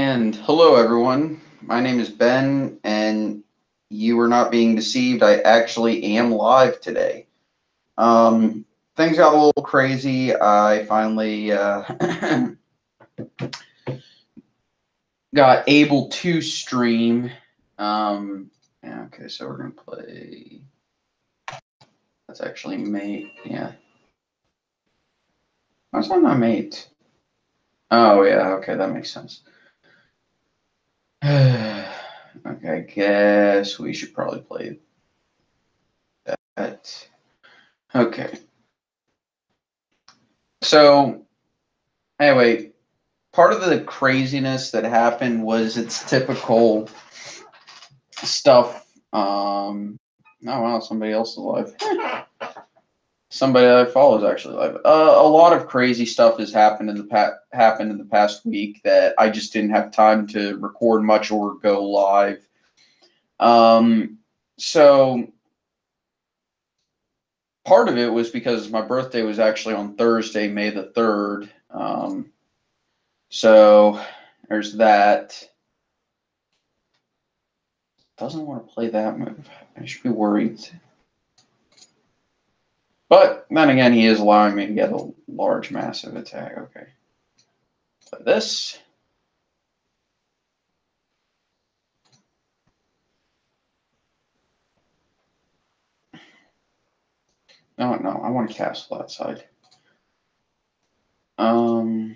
And hello, everyone. My name is Ben, and you are not being deceived. I actually am live today. Things got a little crazy. I finally got able to stream. Okay, so we're going to play. That's actually mate. Yeah. Why's that not mate? Oh, yeah. Okay, that makes sense. Okay, I guess we should probably play that. Okay. So, anyway, part of the craziness that happened was its typical stuff. Oh, wow, somebody else is live. Somebody that I follow is actually live. A lot of crazy stuff has happened in the past week that I just didn't have time to record much or go live. So part of it was because my birthday was actually on Thursday, May the 3rd. So there's that. Doesn't want to play that move. I should be worried. But then again, he is allowing me to get a large, massive attack. Okay. Play this. No, I want to castle that side. Yeah.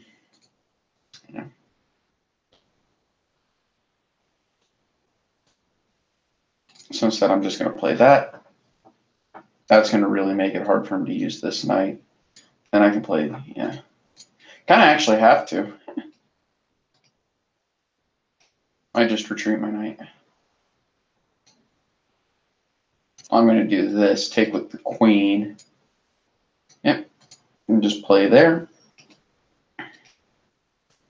So instead, I'm just going to play that. That's going to really make it hard for him to use this knight. Then I can play, yeah. Kind of actually have to. I just retreat my knight. I'm going to do this, take with the queen. Yep. And just play there. I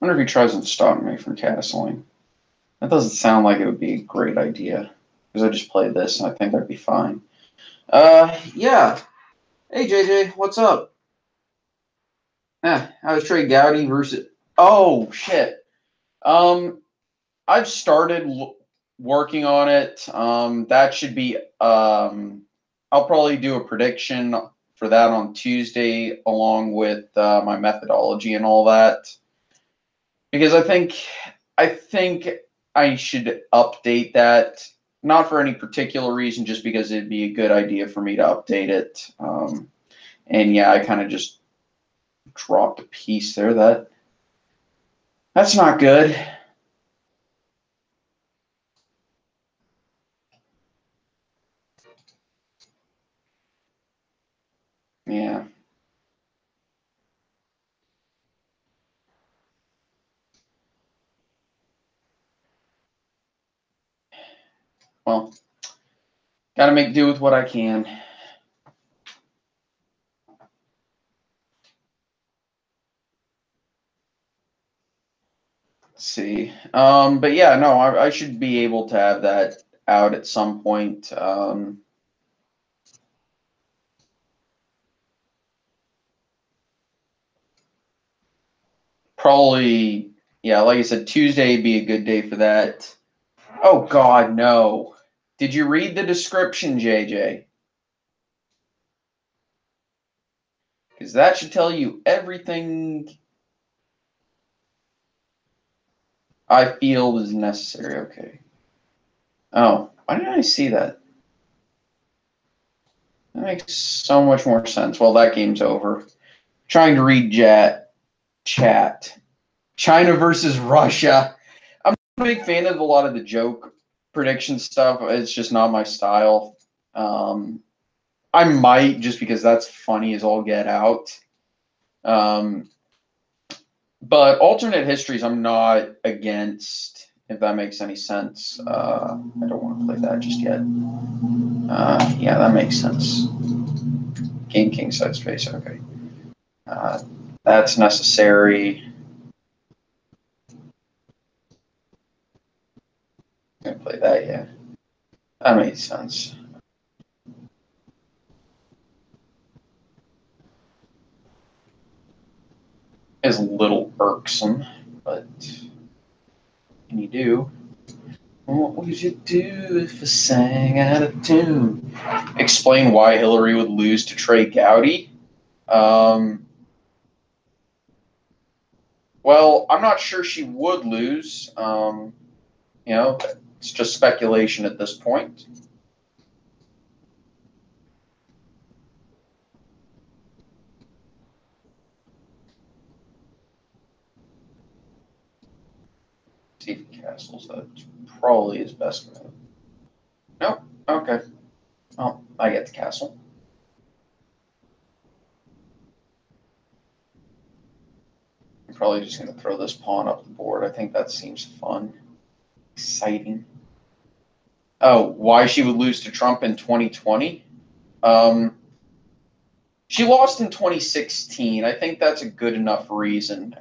wonder if he tries and stop me from castling. That doesn't sound like it would be a great idea. Because I just play this and I think I'd be fine. Yeah. Hey, JJ, what's up? I was trading Gowdy versus. Oh shit. I've started working on it. That should be. I'll probably do a prediction for that on Tuesday, along with my methodology and all that. Because I think I should update that. Not for any particular reason, just because it'd be a good idea for me to update it. And yeah, I kind of just dropped a piece there. That's not good. Yeah. Well, gotta make do with what I can. Let's see. But yeah, no, I should be able to have that out at some point. Probably, yeah, like I said, Tuesday would be a good day for that. Oh, God, no. Did you read the description, JJ? Because that should tell you everything I feel is necessary. Okay. Oh, why didn't I see that? That makes so much more sense. Well, that game's over. Trying to read chat. China versus Russia. I'm a big fan of a lot of the joke prediction stuff. It's just not my style. I might, just because that's funny as all get out. But alternate histories, I'm not against, if that makes any sense. I don't want to play that just yet. Yeah, that makes sense. King side space, okay. That's necessary. I'm gonna play that, yeah. That makes sense. Is a little irksome, but can you do? What would you do if I sang out of tune? Explain why Hillary would lose to Trey Gowdy. Well, I'm not sure she would lose. You know, it's just speculation at this point. Stephen Castles, that's probably his best move. Nope. Okay. Well, I get the castle. I'm probably just going to throw this pawn up the board. I think that seems fun. Exciting. Oh, why she would lose to Trump in 2020? She lost in 2016. I think that's a good enough reason.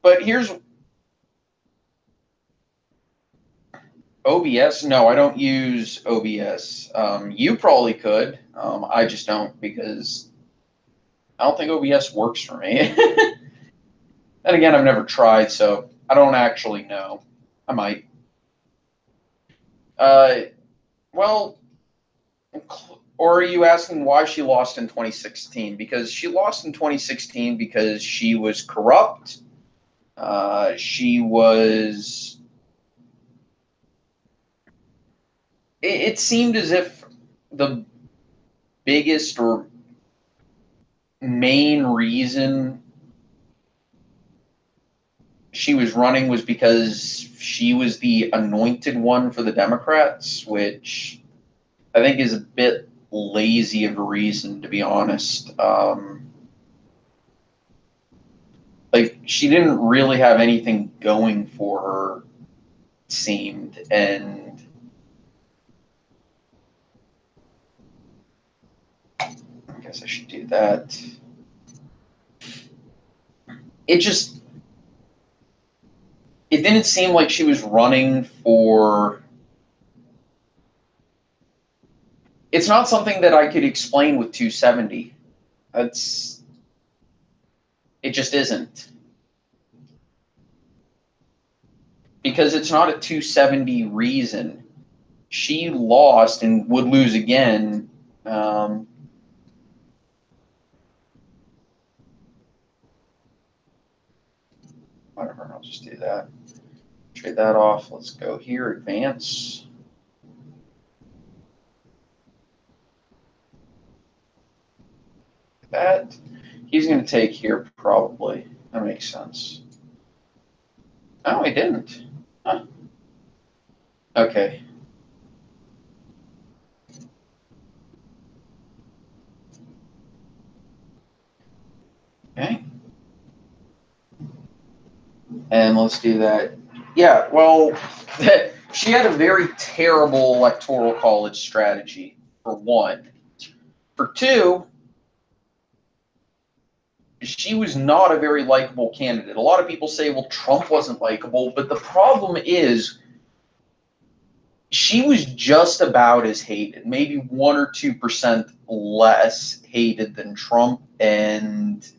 But here's OBS. No, I don't use OBS. You probably could. I just don't because I don't think OBS works for me. And again, I've never tried, so I don't actually know. I might. Well, or are you asking why she lost in 2016? Because she lost in 2016 because she was corrupt. She was. It seemed as if the biggest or main reason she was running was because she was the anointed one for the Democrats, which I think is a bit lazy of a reason, to be honest. Like, she didn't really have anything going for her, it seemed, and I guess I should do that. It just, it didn't seem like she was running for. It's not something that I could explain with 270. That's. It just isn't. Because it's not a 270 reason. She lost and would lose again. Whatever, I'll just do that. Trade that off. Let's go here, advance. That. He's going to take here, probably. That makes sense. No, he didn't. Huh. Okay. Okay. And let's do that. Yeah, well, she had a very terrible electoral college strategy, for one. For two, she was not a very likable candidate. A lot of people say, well, Trump wasn't likable, but the problem is she was just about as hated, maybe 1 or 2% less hated than Trump, and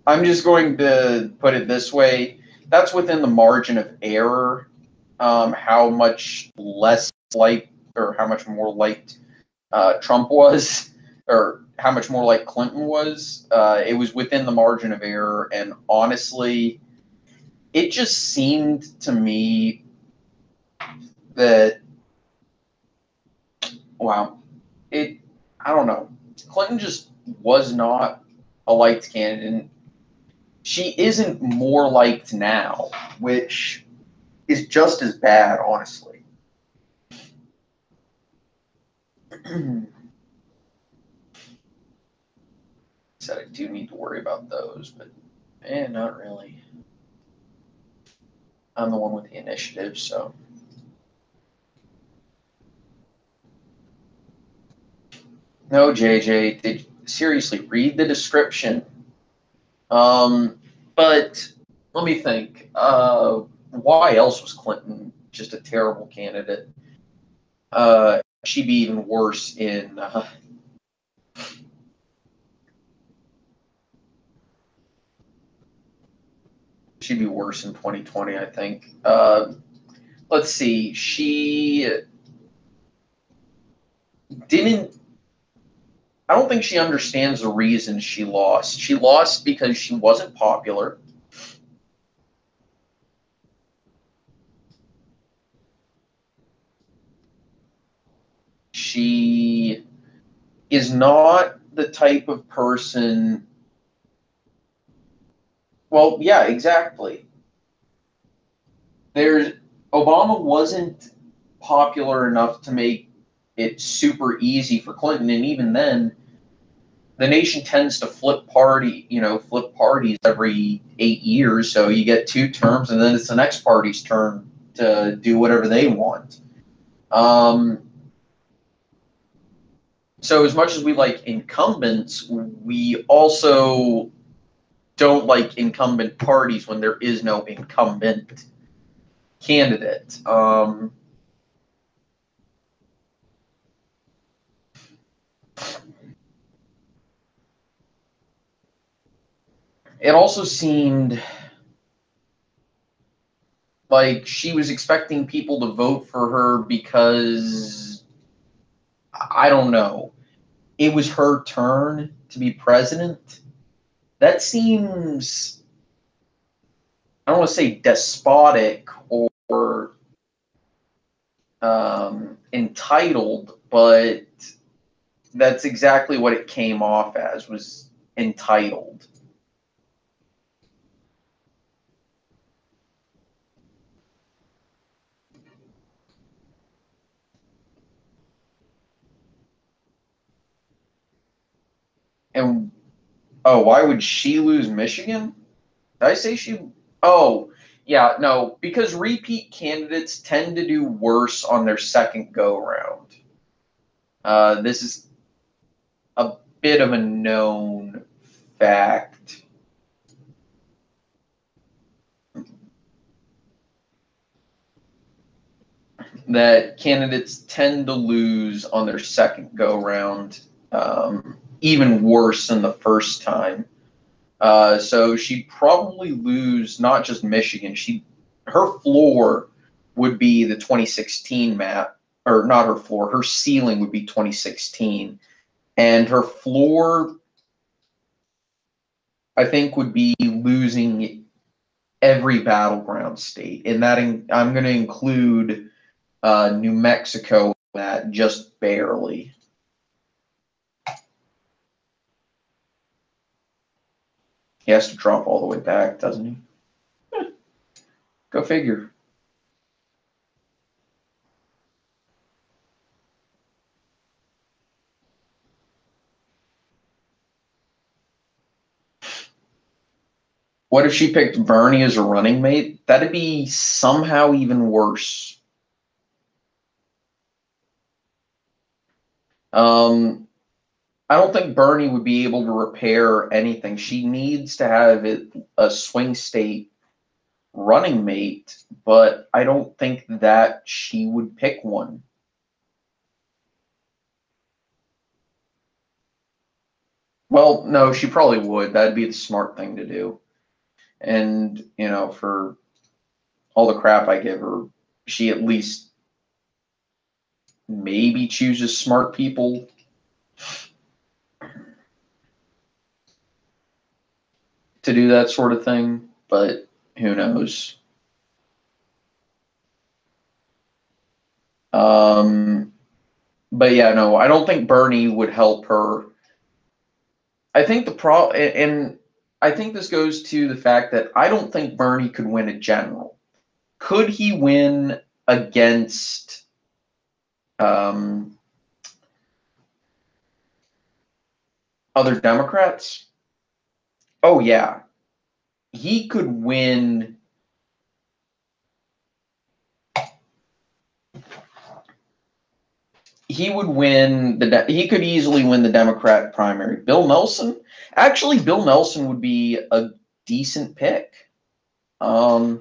I'm just going to put it this way. That's within the margin of error, how much less liked or how much more liked Trump was, or how much more like Clinton was. It was within the margin of error, and honestly, it just seemed to me that, wow, I don't know. Clinton just was not a liked candidate. She isn't more liked now, which is just as bad, honestly. Said I do need to worry about those, but not really. I'm the one with the initiative, so. No, JJ, seriously, read the description. But let me think. Why else was Clinton just a terrible candidate? She'd be even worse in. she'd be worse in 2020, I think. Let's see. She didn't. I don't think she understands the reason she lost. She lost because she wasn't popular. She is not the type of person. Well, yeah, exactly. There's Obama wasn't popular enough to make it super easy for Clinton, and even then, the nation tends to flip parties every 8 years. So you get 2 terms, and then it's the next party's turn to do whatever they want. So as much as we like incumbents, we also don't like incumbent parties when there is no incumbent candidate. It also seemed like she was expecting people to vote for her because, I don't know, it was her turn to be president. That seems, I don't want to say despotic or entitled, but that's exactly what it came off as, was entitled. And why would she lose Michigan? Did I say she? Oh, yeah, no, because repeat candidates tend to do worse on their second go round. This is a bit of a known fact. That candidates tend to lose on their second go round, even worse than the first time. So she'd probably lose not just Michigan. Her floor would be the 2016 map, or not her floor. Her ceiling would be 2016, and her floor, I think, would be losing every battleground state. And I'm going to include New Mexico in that, just barely. He has to drop all the way back, doesn't he? Go figure. What if she picked Bernie as a running mate? That'd be somehow even worse. I don't think Bernie would be able to repair anything. She needs to have a swing state running mate, but I don't think that she would pick one. Well, no, she probably would. That'd be the smart thing to do. And, for all the crap I give her, she at least maybe chooses smart people to do that sort of thing, but who knows? But yeah, no, I don't think Bernie would help her. I think and I think this goes to the fact that I don't think Bernie could win a general. Could he win against other Democrats? Oh yeah, he could win. He would win he could easily win the Democrat primary. Bill Nelson, actually, Bill Nelson would be a decent pick. I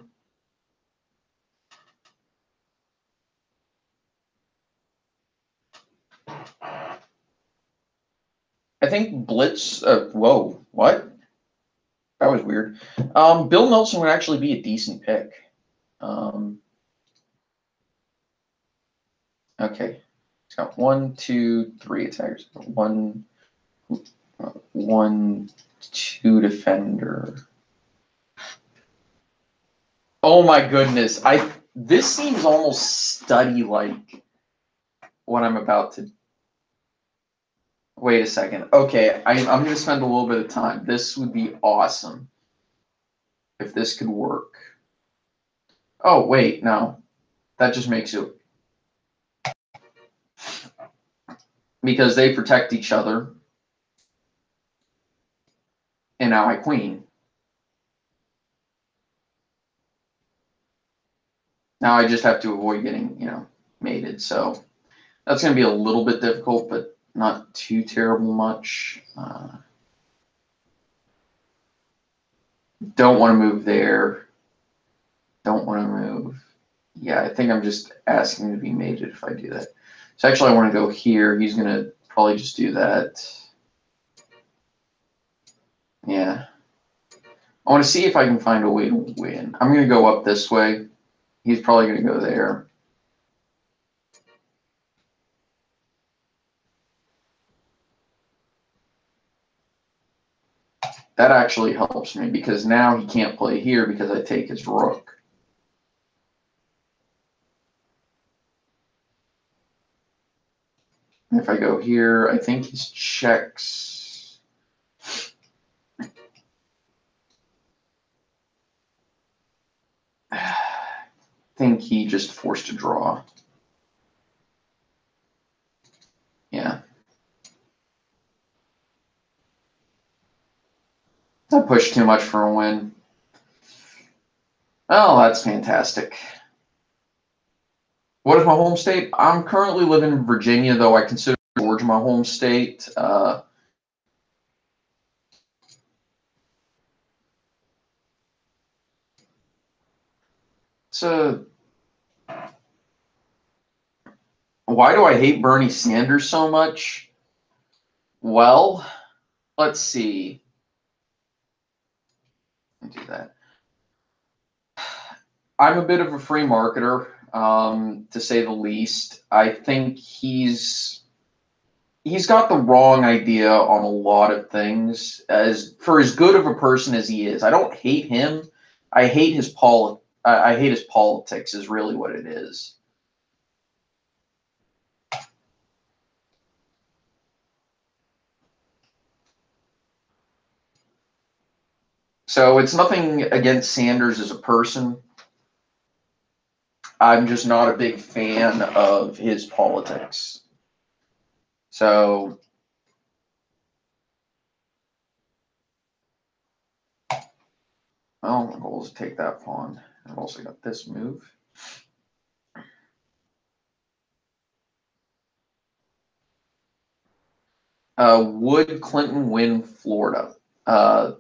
think Blitz. Whoa, what? That was weird. Bill Nelson would actually be a decent pick. Okay. It's got 1, 2, 3 attackers. 1, 2 defender. Oh my goodness. This seems almost study-like what I'm about to. Wait a second. Okay, I'm going to spend a little bit of time. This would be awesome if this could work. Oh, wait, no. That just makes it. Because they protect each other. And now I queen. Now I just have to avoid getting, mated. So that's going to be a little bit difficult, but not too terrible much. Don't want to move there. Don't want to move. Yeah, I think I'm just asking to be mated if I do that. So actually I want to go here. He's going to probably just do that. Yeah. I want to see if I can find a way to win. I'm going to go up this way. He's probably going to go there. That actually helps me because now he can't play here because I take his rook. And if I go here, I think he checks. I think he just forced a draw. Yeah. I pushed too much for a win. Oh, that's fantastic. What is my home state? I'm currently living in Virginia, though I consider Georgia my home state. So, why do I hate Bernie Sanders so much? Well, let's see. Let me do that. I'm a bit of a free marketer, to say the least. I think he's got the wrong idea on a lot of things. For as good of a person as he is, I don't hate him. I hate his I hate his politics. Is really what it is. So it's nothing against Sanders as a person. I'm just not a big fan of his politics. So, well, my goal is to take that pawn. I've also got this move. Would Clinton win Florida? Do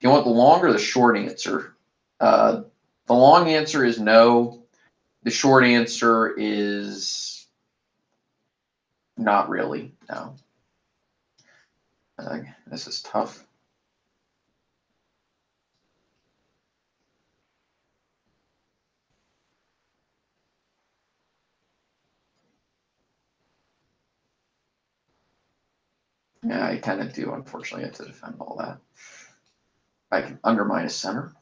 you want the long or the short answer? The long answer is no. The short answer is not really, no. This is tough. Yeah, I kind of do, unfortunately, have to defend all that. I can undermine a center,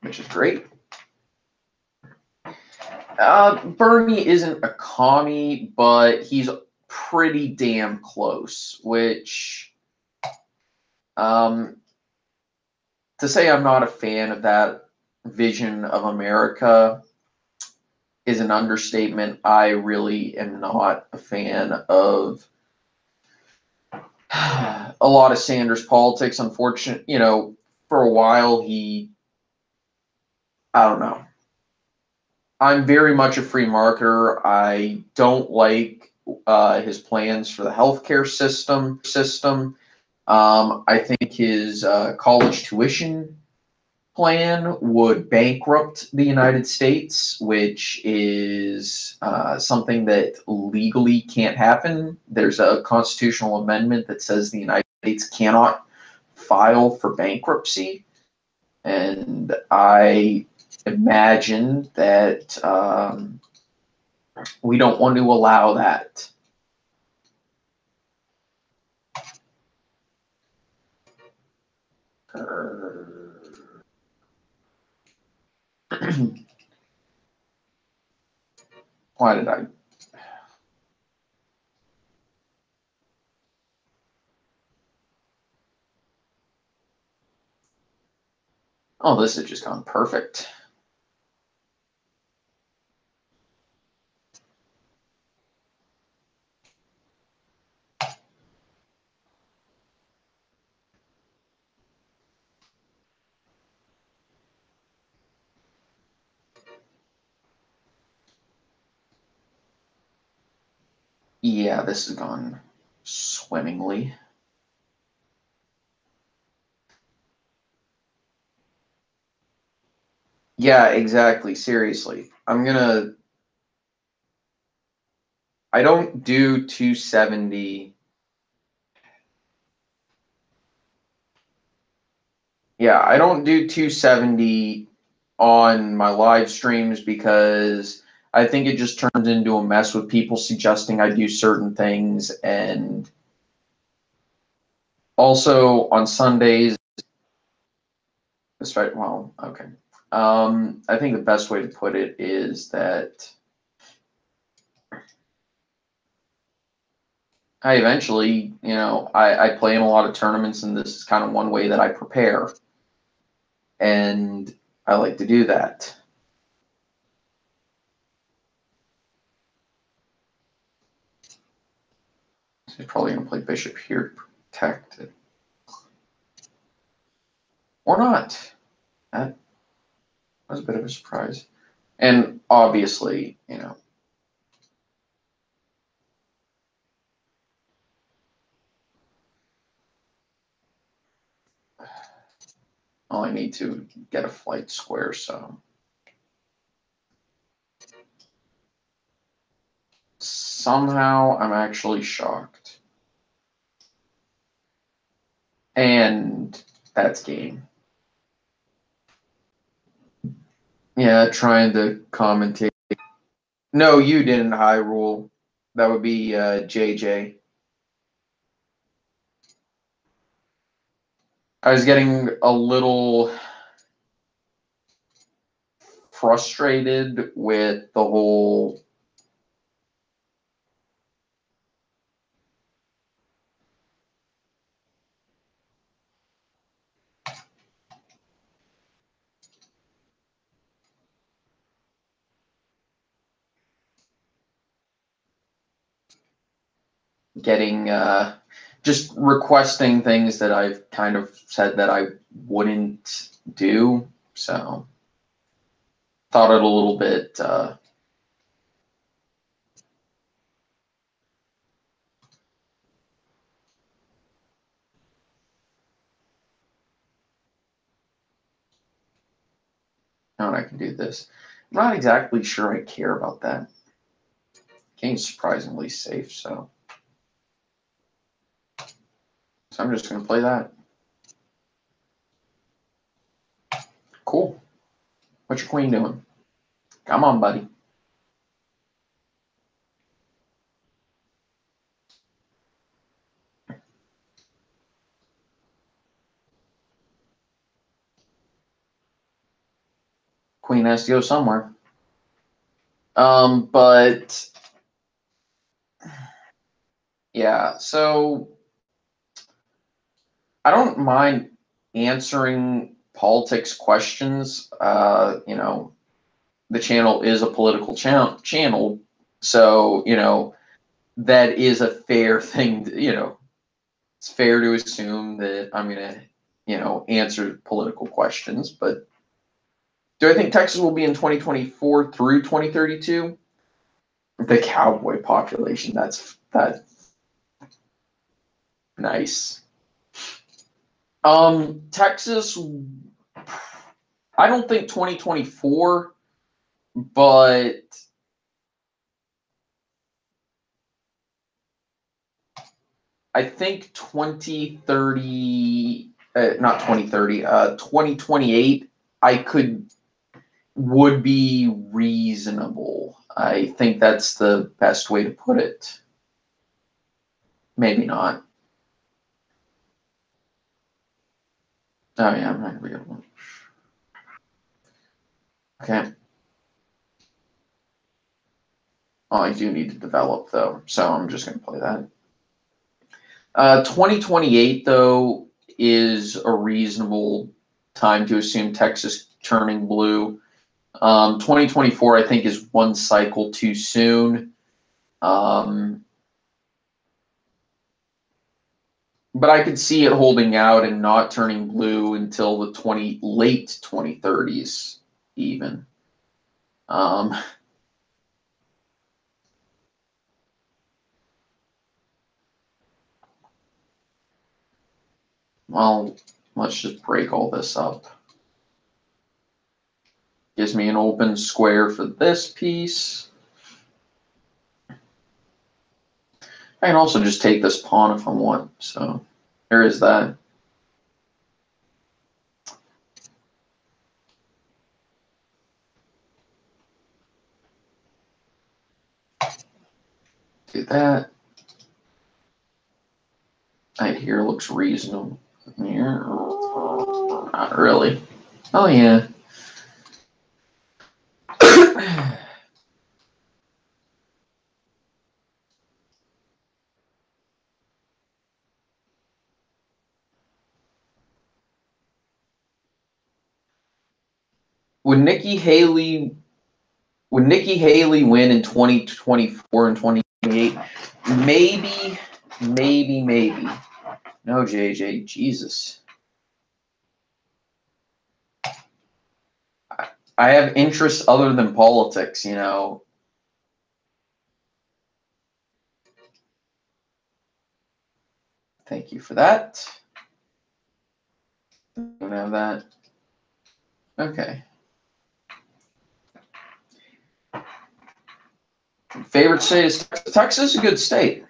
which is great. Bernie isn't a commie, but he's pretty damn close, which to say I'm not a fan of that vision of America is an understatement. I really am not a fan of a lot of Sanders' politics. Unfortunately, for a while I don't know. I'm very much a free marketer. I don't like his plans for the healthcare system. I think his college tuition plan would bankrupt the United States, which is something that legally can't happen. There's a constitutional amendment that says the United States cannot file for bankruptcy, and I imagine that we don't want to allow that. Why did I? Oh, this has just gone perfect. Yeah, this has gone swimmingly. Yeah, exactly. Seriously. I don't do 270. Yeah, I don't do 270 on my live streams because I think it just turns into a mess with people suggesting I do certain things. And also on Sundays, well, okay. I think the best way to put it is that I eventually, I play in a lot of tournaments, and this is kind of one way that I prepare. And I like to do that. So he's probably going to play bishop here to protect it. Or not. That was a bit of a surprise. And obviously, only need to get a flight square, so. Somehow I'm actually shocked. And that's game. Yeah, trying to commentate. No, you didn't, Hyrule. That would be JJ. I was getting a little frustrated with the whole getting just requesting things that I've kind of said that I wouldn't do. So thought it a little bit now I can do this. I'm not exactly sure I care about that. Game's surprisingly safe, so I'm just gonna play that. Cool. What's your queen doing? Come on, buddy. Queen has to go somewhere. But yeah, so I don't mind answering politics questions. The channel is a political channel, so that is a fair thing. It's fair to assume that I'm gonna answer political questions. But do I think Texas will be in 2024 through 2032? The cowboy population. That's nice. Texas. I don't think 2024, but I think 2030. not 2030, 2028, would be reasonable. I think that's the best way to put it. Maybe not. Oh yeah, I'm not gonna be able to. Okay. Oh, I do need to develop though, so I'm just gonna play that. 2028 though is a reasonable time to assume Texas turning blue. 2024 I think is one cycle too soon. But I could see it holding out and not turning blue until the late 2030s even. Well, let's just break all this up. Gives me an open square for this piece. I can also just take this pawn if I want, so there is that. Do that. Right here looks reasonable. Here, not really. Oh yeah. Would Nikki Haley win in 2024 and 2028? Maybe. No, JJ, Jesus. I have interests other than politics, you know. Thank you for that. Don't have that. Okay. Favorite state is Texas. Texas is a good state.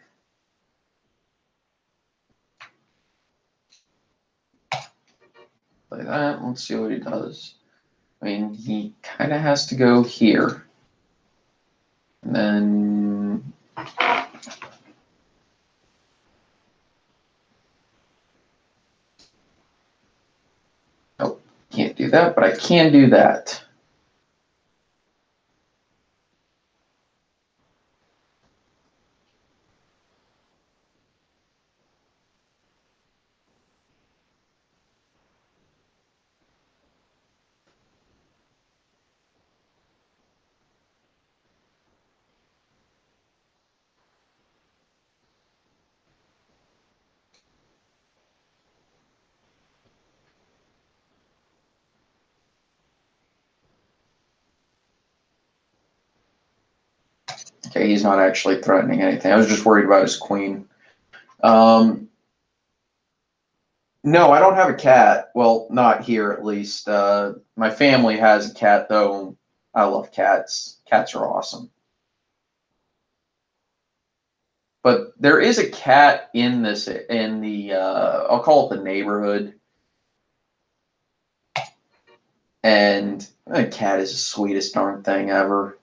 Play that. Let's see what he does. I mean, he kind of has to go here. And then oh, can't do that, but I can do that. Okay, he's not actually threatening anything. I was just worried about his queen. No, I don't have a cat. Well, not here at least. My family has a cat though. I love cats. Cats are awesome. But there is a cat in the I'll call it the neighborhood. And a cat is the sweetest darn thing ever.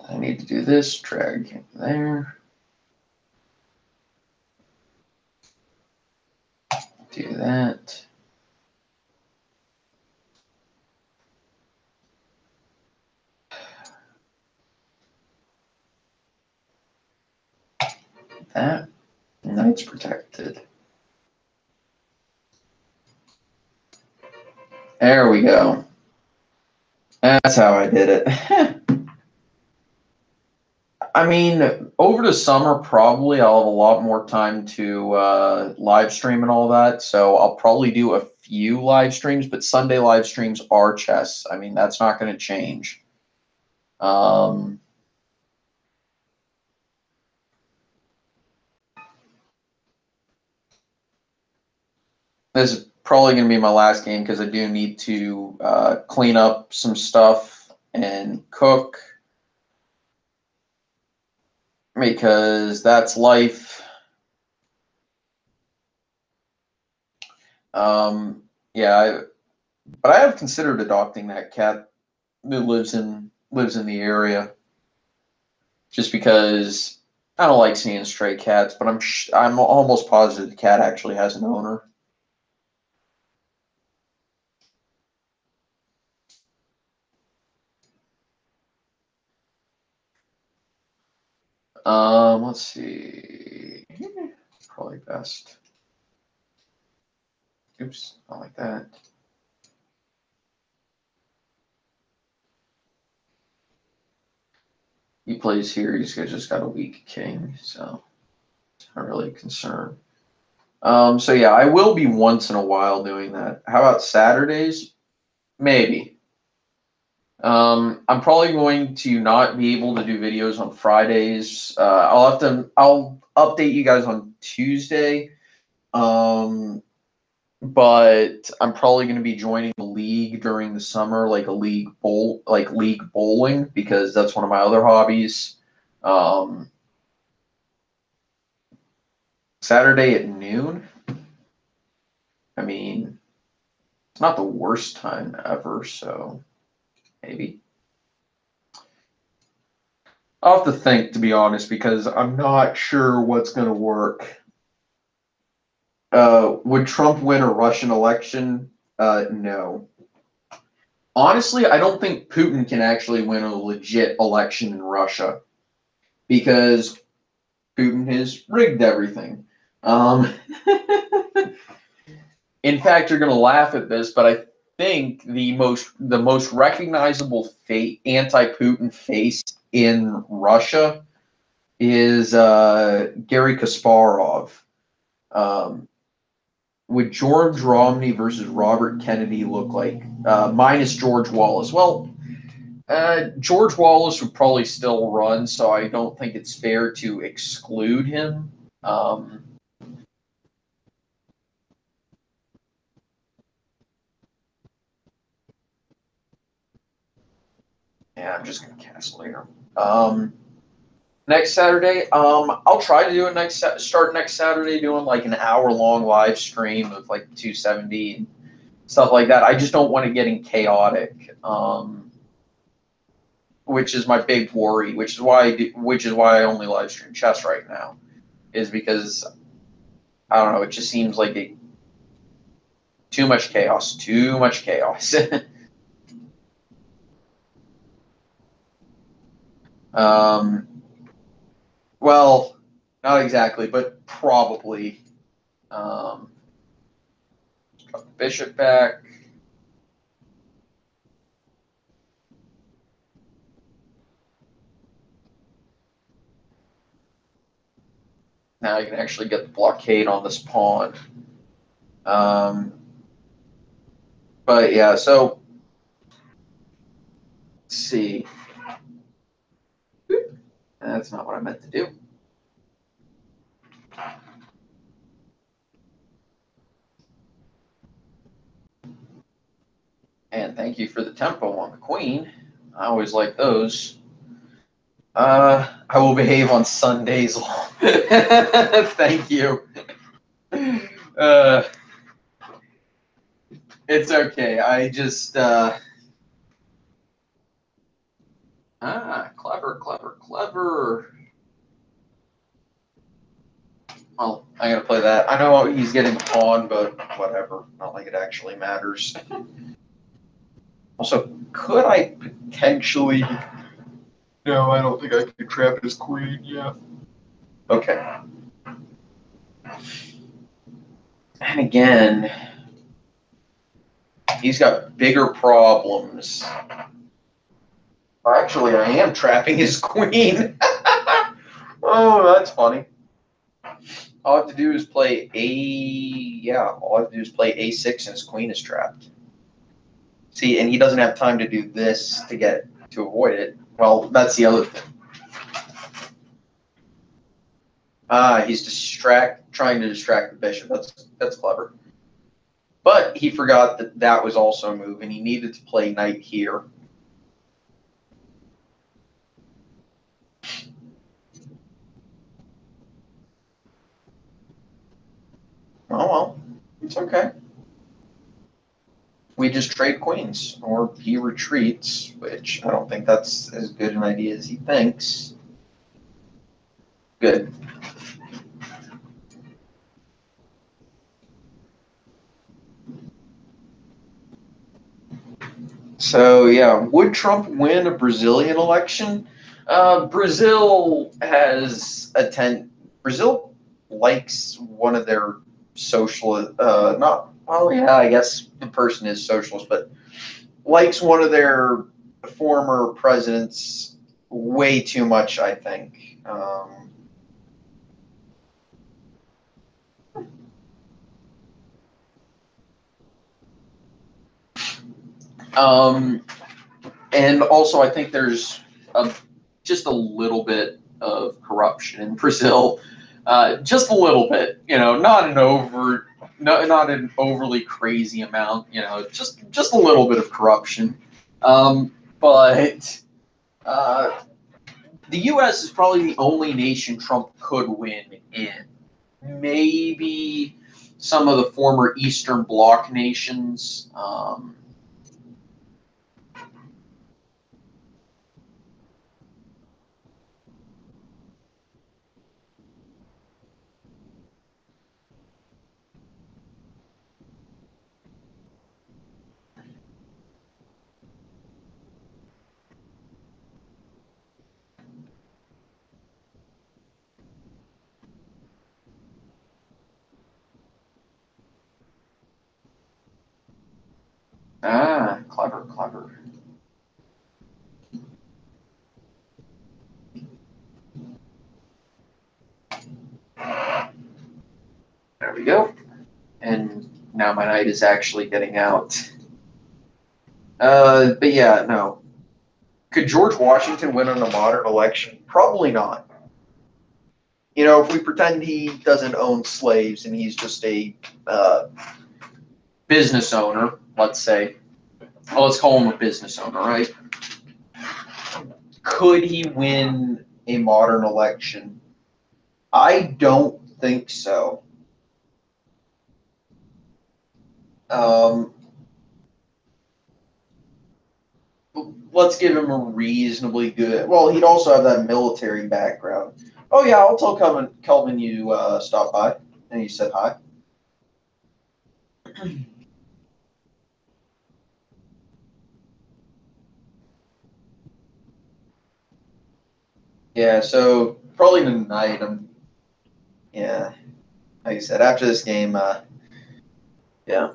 I need to do this, drag there. Do that. That. Knight's protected. There we go. That's how I did it. I mean, over the summer, probably I'll have a lot more time to live stream and all that. So I'll probably do a few live streams, but Sunday live streams are chess. I mean, that's not going to change. This is probably going to be my last game because I do need to clean up some stuff and cook. because that's life. Yeah, but I have considered adopting that cat that lives in the area, just because I don't like seeing stray cats. But I'm almost positive the cat actually has an owner. Let's see. Probably best. Oops, not like that. He plays here. He's just got a weak king, so it's not really a concern. So yeah, I will be once in a while doing that. How about Saturdays? Maybe. I'm probably going to not be able to do videos on Fridays. I'll update you guys on Tuesday. But I'm probably going to be joining a league during the summer, like league bowling, because that's one of my other hobbies. Saturday at noon. I mean, it's not the worst time ever, so maybe. I'll have to think, to be honest, because I'm not sure what's going to work. Would Trump win a Russian election? No. Honestly, I don't think Putin can actually win a legit election in Russia, because Putin has rigged everything. In fact, you're going to laugh at this, but I think the most recognizable anti-Putin face in Russia is Gary Kasparov. Would George Romney versus Robert Kennedy look like, minus George Wallace? Well, George Wallace would probably still run, so I don't think it's fair to exclude him. Yeah, I'm just gonna cancel here. Next Saturday, I'll try to do it start next Saturday, doing like an hour-long live stream of like 270 and stuff like that. I just don't want it getting chaotic, which is my big worry. Which is why I only live stream chess right now, is because I don't know. It just seems like too much chaos. Too much chaos. um, well, not exactly, but probably. Um, Bishop back. Now you can actually get the blockade on this pawn. But yeah, so let's see. That's not what I meant to do. And thank you for the tempo on the queen. I always like those. I will behave on Sundays. Thank you. Uh, it's okay. I just clever, clever, clever. Well, I'm gonna play that. I know he's getting pawn, but whatever. Not like it actually matters. Also, could I potentially? No, I don't think I could trap his queen. Yeah. Okay. And again, he's got bigger problems. Actually, I am trapping his queen. Oh, that's funny. All I have to do is play all I have to do is play a6 and his queen is trapped. See, and he doesn't have time to do this to avoid it. Well, that's the other thing. He's trying to distract the bishop. That's clever. But he forgot that was also a move, and he needed to play knight here. It's okay. We just trade queens, or he retreats, which I don't think that's as good an idea as he thinks. Good. So yeah, would Trump win a Brazilian election? Brazil has Brazil likes one of their socialist. Not. Well, yeah, I guess the person is socialist, but likes one of their former presidents way too much. I think. Um, and also, I think there's just a little bit of corruption in Brazil, just a little bit. Not not an overly crazy amount. Just a little bit of corruption. But the U.S. is probably the only nation Trump could win in. Maybe some of the former Eastern Bloc nations. Clever, clever. There we go. And now my knight is actually getting out. But yeah, no. Could George Washington win in a modern election? Probably not. If we pretend he doesn't own slaves and he's just a business owner, let's say. Well, let's call him a business owner, right? Could he win a modern election? I don't think so. Um, let's give him a reasonably good. Well, he'd also have that military background. Oh yeah, I'll tell Kelvin you stopped by and you said hi. Yeah, so probably tonight. Yeah, like I said, after this game, yeah.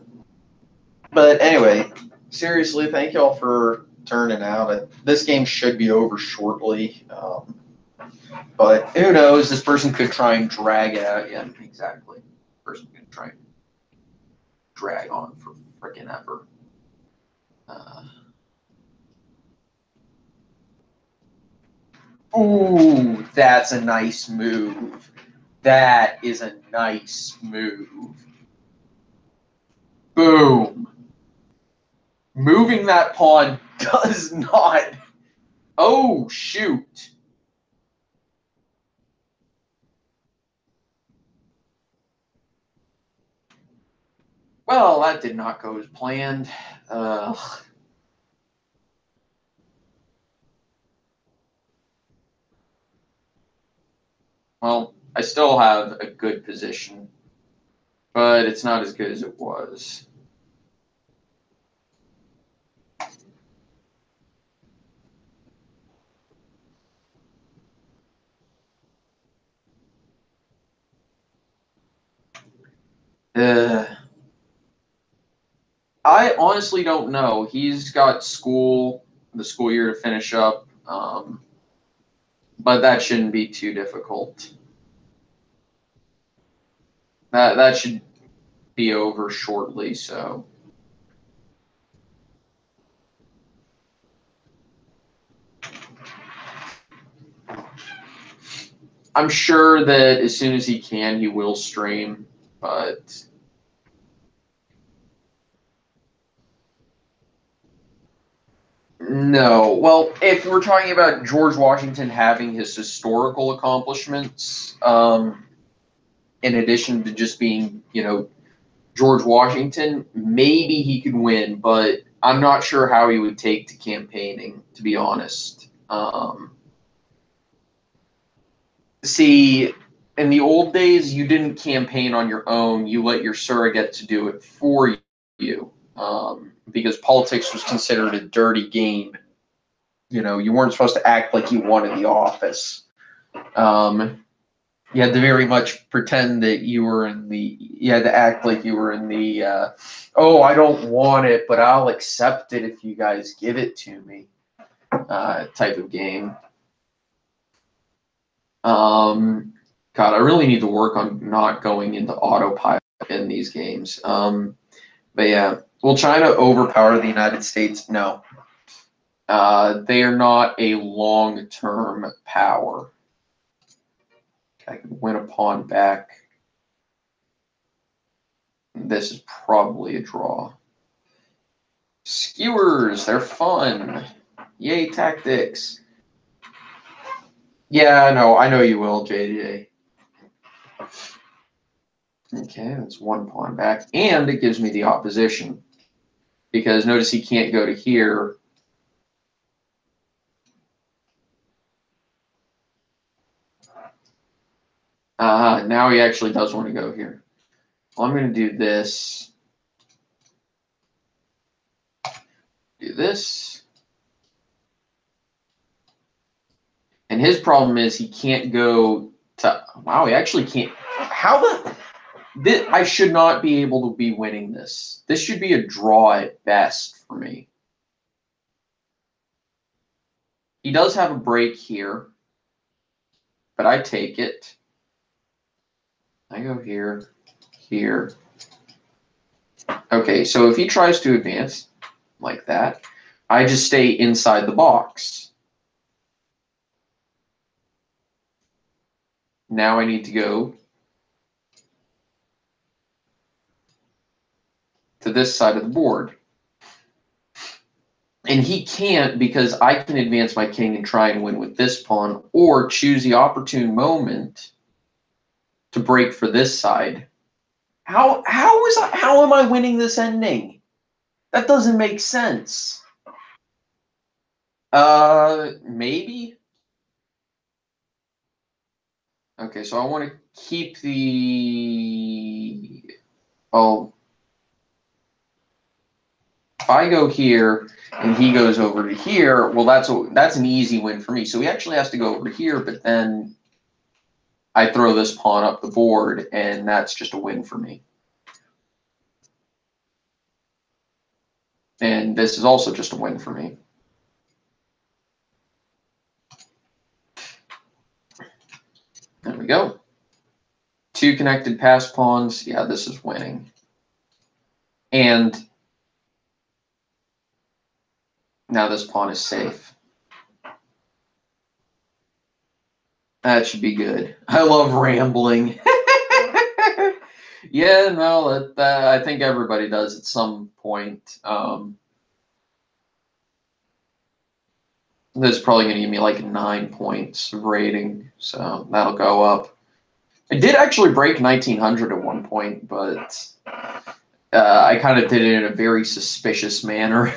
But anyway, seriously, thank y'all for turning out. This game should be over shortly. But who knows? This person could try and drag it out. Yeah, exactly. Person could try and drag on for freaking ever. Ooh, that's a nice move. That is a nice move. Boom. Moving that pawn does not. Oh, shoot. Well, that did not go as planned. Well, I still have a good position, but it's not as good as it was. Uh, I honestly don't know. He's got the school year to finish up, but that shouldn't be too difficult. That should be over shortly. So I'm sure that as soon as he can, he will stream. But no. Well, if we're talking about George Washington having his historical accomplishments, in addition to just being, George Washington, maybe he could win, but I'm not sure how he would take to campaigning, to be honest. See, in the old days, you didn't campaign on your own. You let your surrogate to do it for you, because politics was considered a dirty game. You know, you weren't supposed to act like you wanted the office. You had to very much pretend that you were in the, you had to act like you were in the, oh, I don't want it, but I'll accept it if you guys give it to me, type of game. God, I really need to work on not going into autopilot in these games. But yeah, will China overpower the United States? No. They are not a long-term power. I can win a pawn back. This is probably a draw. Skewers, they're fun. Yay, tactics. Yeah, no, I know you will, JJ. Okay, that's one pawn back. And it gives me the opposition. Because notice he can't go to here. Now he actually does want to go here. Well, I'm going to do this. Do this. And his problem is he can't go to... Wow, he actually can't... How the... I should not be able to be winning this. This should be a draw at best for me. He does have a break here, but I take it. I go here, here. Okay, so if he tries to advance like that, I just stay inside the box. Now I need to go to this side of the board. And he can't because I can advance my king and try and win with this pawn, or choose the opportune moment to break for this side. How am I winning this ending? That doesn't make sense. Maybe. Okay, so I want to keep the... Oh, if I go here and he goes over to here, well, that's an easy win for me. So he actually has to go over here, but then I throw this pawn up the board, and that's just a win for me. And this is also just a win for me. There we go. 2 connected pass pawns. Yeah, this is winning. And now this pawn is safe. That should be good. I love rambling. Yeah, no, I think everybody does at some point. This is probably going to give me like 9 points of rating, so that'll go up. I did actually break 1900 at one point, but I kind of did it in a very suspicious manner.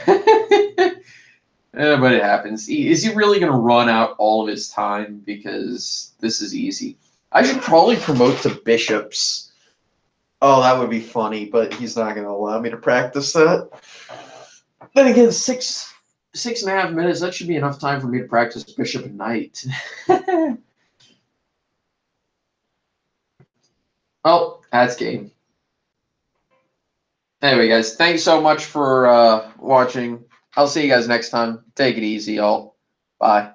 But it happens. Is he really going to run out all of his time? Because this is easy. I should probably promote to bishops. Oh, that would be funny, but he's not going to allow me to practice that. Then again, 6.5 minutes, that should be enough time for me to practice bishop and knight. Oh, that's game. Anyway, guys, thanks so much for watching. I'll see you guys next time. Take it easy, y'all. Bye.